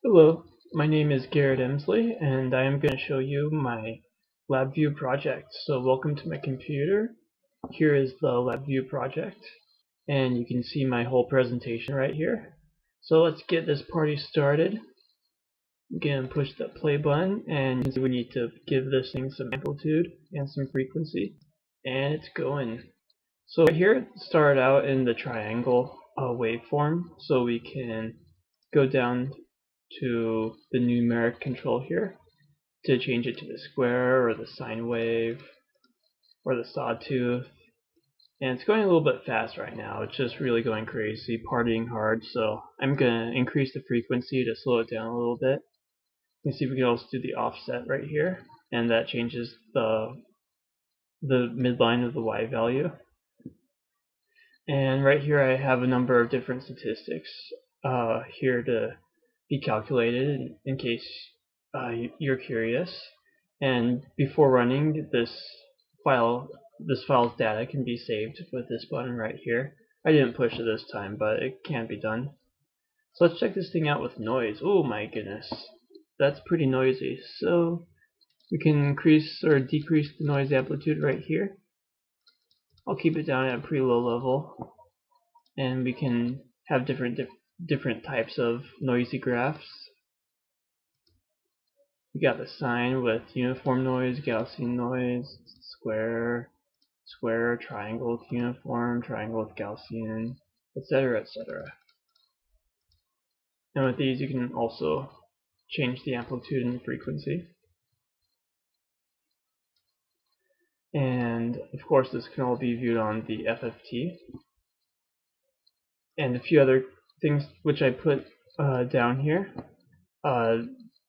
Hello, my name is Garrett Emsley, and I am going to show you my Labview project. So welcome to my computer. Here is the Labview project, and you can see my whole presentation right here. So let's get this party started. Again, push the play button, and you can see we need to give this thing some amplitude and some frequency, and it's going. So here, start out in the triangle waveform, so we can go down to the numeric control here to change it to the square or the sine wave or the sawtooth. And it's going a little bit fast right now. It's just really going crazy, partying hard. So I'm going to increase the frequency to slow it down a little bit. You can see we can also do the offset right here, and that changes the midline of the y value. And right here I have a number of different statistics here to be calculated in case you're curious. And before running this file's data can be saved with this button right here. I didn't push it this time, but it can be done. So let's check this thing out with noise. Oh my goodness, that's pretty noisy. So we can increase or decrease the noise amplitude right here. I'll keep it down at a pretty low level, and we can have different types of noisy graphs. We got the sine with uniform noise, Gaussian noise, square, triangle with uniform, triangle with Gaussian, etc., etc. And with these you can also change the amplitude and frequency. And of course this can all be viewed on the FFT. And a few other things which I put down here.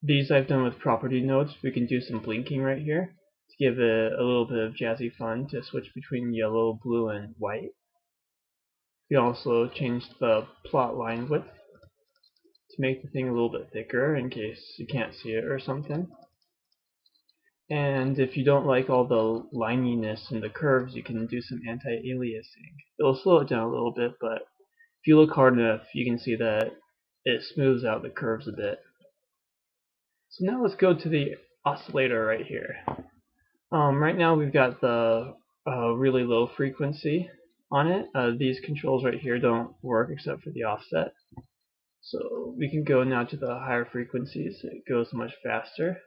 These I've done with property nodes. We can do some blinking right here to give it a little bit of jazzy fun to switch between yellow, blue, and white. We also change the plot line width to make the thing a little bit thicker in case you can't see it or something. And if you don't like all the lininess in the curves, you can do some anti-aliasing. It'll slow it down a little bit, but if you look hard enough, you can see that it smooths out the curves a bit. So now let's go to the oscillator right here. Right now we've got the really low frequency on it. These controls right here don't work except for the offset. So we can go now to the higher frequencies. It goes much faster.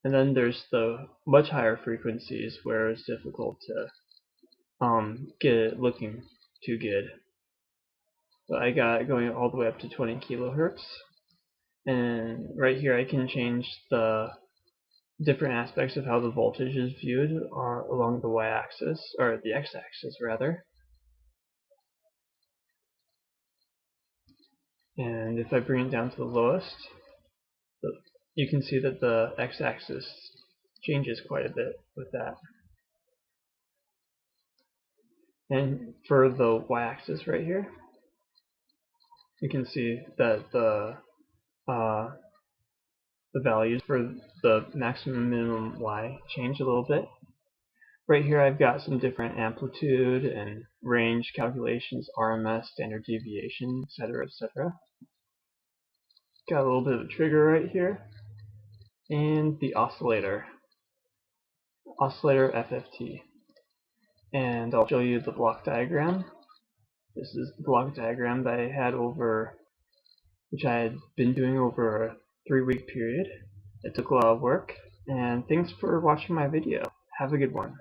And then there's the much higher frequencies where it's difficult to get it looking too good. But I got it going all the way up to 20 kilohertz. And right here I can change the different aspects of how the voltage is viewed along the y-axis, or the x-axis rather. And if I bring it down to the lowest, you can see that the x-axis changes quite a bit with that. And for the y-axis right here, you can see that the values for the maximum and minimum y change a little bit. Right here I've got some different amplitude and range calculations, RMS, standard deviation, etc., etc. Got a little bit of a trigger right here, and the oscillator FFT. And I'll show you the block diagram. This is the block diagram that I had which I had been doing over a 3-week period. It took a lot of work, and thanks for watching my video. Have a good one.